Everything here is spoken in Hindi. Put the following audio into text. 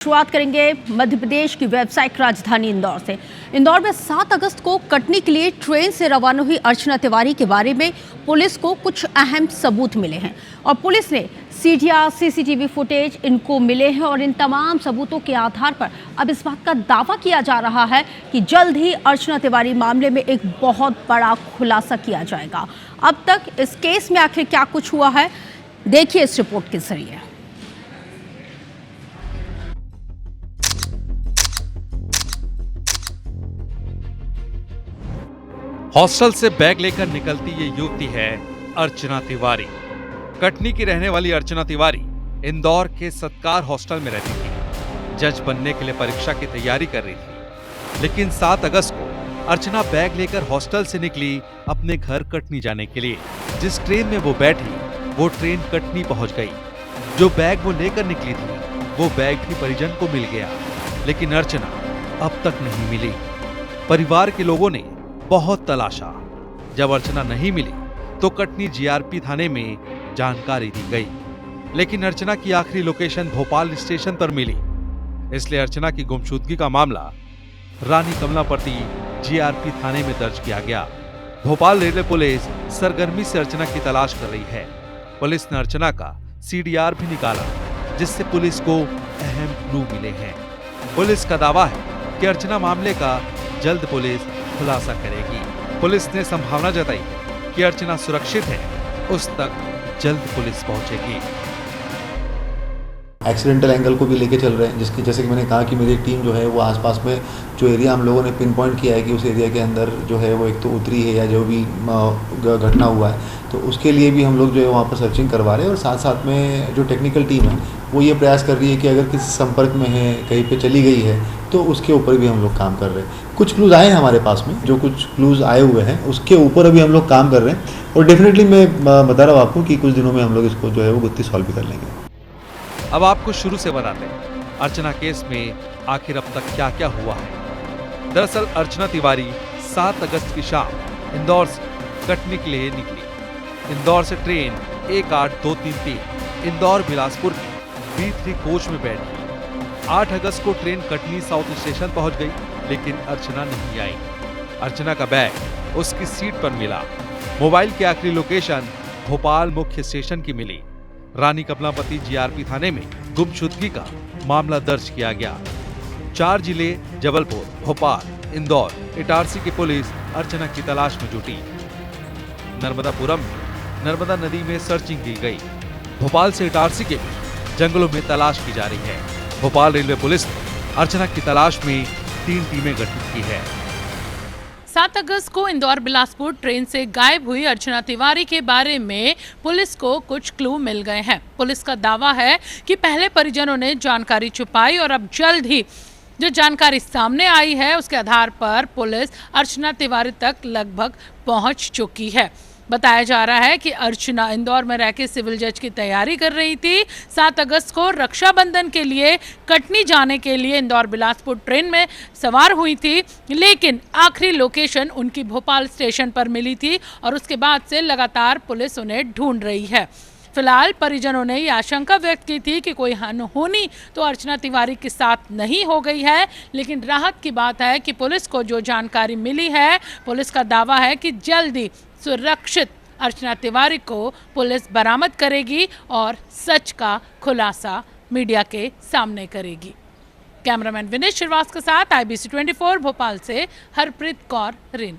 शुरुआत करेंगे मध्य प्रदेश की व्यावसायिक राजधानी इंदौर से। इंदौर में 7 अगस्त को कटनी के लिए ट्रेन से रवाना हुई अर्चना तिवारी के बारे में पुलिस को कुछ अहम सबूत मिले हैं और पुलिस ने सीडीआर, सीसीटीवी फुटेज इनको मिले हैं और इन तमाम सबूतों के आधार पर अब इस बात का दावा किया जा रहा है कि जल्द ही अर्चना तिवारी मामले में एक बहुत बड़ा खुलासा किया जाएगा। अब तक इस केस में आखिर क्या कुछ हुआ है, देखिए इस रिपोर्ट के जरिए। हॉस्टल से बैग लेकर निकलती ये युवती है अर्चना तिवारी। कटनी की रहने वाली अर्चना तिवारी इंदौर के सत्कार हॉस्टल में रहती थी। जज बनने के लिए परीक्षा की तैयारी कर रही थी, लेकिन 7 अगस्त को अर्चना बैग लेकर हॉस्टल से निकली अपने घर कटनी जाने के लिए। जिस ट्रेन में वो बैठी वो ट्रेन कटनी पहुंच गई। जो बैग वो लेकर निकली थी वो बैग भी परिजन को मिल गया, लेकिन अर्चना अब तक नहीं मिली। परिवार के लोगों ने बहुत तलाशा। जब अर्चना नहीं मिली तो कटनी जीआरपी थाने में जानकारी दी गई, लेकिन अर्चना की आखिरी लोकेशन भोपाल स्टेशन पर मिली। इसलिए अर्चना की गुमशुदगी का मामला रानी कमलापति जीआरपी थाने में दर्ज किया गया। भोपाल रेलवे पुलिस सरगर्मी से अर्चना की तलाश कर रही है। पुलिस ने अर्चना का सीडीआर भी निकाला, जिससे पुलिस को अहम क्लू मिले हैं। पुलिस का दावा है कि अर्चना मामले का जल्द पुलिस खुलासा करेगी। पुलिस ने संभावना जताई कि अर्चना सुरक्षित है, उस तक जल्द पुलिस पहुंचेगी। एक्सीडेंटल एंगल को भी लेके चल रहे हैं, जिसकी जैसे कि मैंने कहा कि मेरी टीम जो है वो आसपास में जो एरिया हम लोगों ने पिन पॉइंट किया है कि उस एरिया के अंदर जो है वो एक तो उतरी है या जो भी घटना हुआ है, तो उसके लिए भी हम लोग जो है वहाँ पर सर्चिंग करवा रहे हैं। और साथ साथ में जो टेक्निकल टीम है वो ये प्रयास कर रही है कि अगर किसी संपर्क में है, कहीं पे चली गई है, तो उसके ऊपर भी हम लोग काम कर रहे हैं। कुछ क्लूज आए हैं हमारे पास में, जो कुछ क्लूज आए हुए हैं उसके ऊपर अभी हम लोग काम कर रहे हैं और डेफिनेटली मैं बता रहा हूँ आपको कि कुछ दिनों में हम लोग इसको जो है वो गुत्थी सॉल्व भी कर लेंगे। अब आपको शुरू से बताते हैं अर्चना केस में आखिर अब तक क्या क्या हुआ है। दरअसल अर्चना तिवारी 7 अगस्त की शाम इंदौर से कटनी के लिए निकली। इंदौर से ट्रेन 18233 इंदौर बिलासपुर की B3 कोच में बैठी। 8 अगस्त को ट्रेन कटनी साउथ स्टेशन पहुंच गई, लेकिन अर्चना नहीं आई। अर्चना का बैग उसकी सीट पर मिला। मोबाइल की आखिरी लोकेशन भोपाल मुख्य स्टेशन की मिली। रानी कमलापति जीआरपी थाने में गुमशुदगी का मामला दर्ज किया गया। 4 जिले जबलपुर, भोपाल, इंदौर, इटारसी की पुलिस अर्चना की तलाश में जुटी। नर्मदापुरम में नर्मदा नदी में सर्चिंग की गई। भोपाल से इटारसी के बीच जंगलों में तलाश की जा रही है। भोपाल रेलवे पुलिस ने अर्चना की तलाश में 3 टीमें गठित की है। 7 अगस्त को इंदौर बिलासपुर ट्रेन से गायब हुई अर्चना तिवारी के बारे में पुलिस को कुछ क्लू मिल गए हैं। पुलिस का दावा है कि पहले परिजनों ने जानकारी छुपाई और अब जल्द ही जो जानकारी सामने आई है उसके आधार पर पुलिस अर्चना तिवारी तक लगभग पहुंच चुकी है। बताया जा रहा है कि अर्चना इंदौर में रहकर सिविल जज की तैयारी कर रही थी। 7 अगस्त को रक्षाबंधन के लिए कटनी जाने के लिए इंदौर बिलासपुर ट्रेन में सवार हुई थी, लेकिन आखिरी लोकेशन उनकी भोपाल स्टेशन पर मिली थी और उसके बाद से लगातार पुलिस उन्हें ढूंढ रही है। फिलहाल परिजनों ने ये आशंका व्यक्त की थी कि कोई अनहोनी तो अर्चना तिवारी के साथ नहीं हो गई है, लेकिन राहत की बात है कि पुलिस को जो जानकारी मिली है, पुलिस का दावा है कि जल्दी सुरक्षित अर्चना तिवारी को पुलिस बरामद करेगी और सच का खुलासा मीडिया के सामने करेगी। कैमरामैन विनेश श्रीवास्तव के साथ IBC 24 भोपाल से हरप्रीत कौर रिन।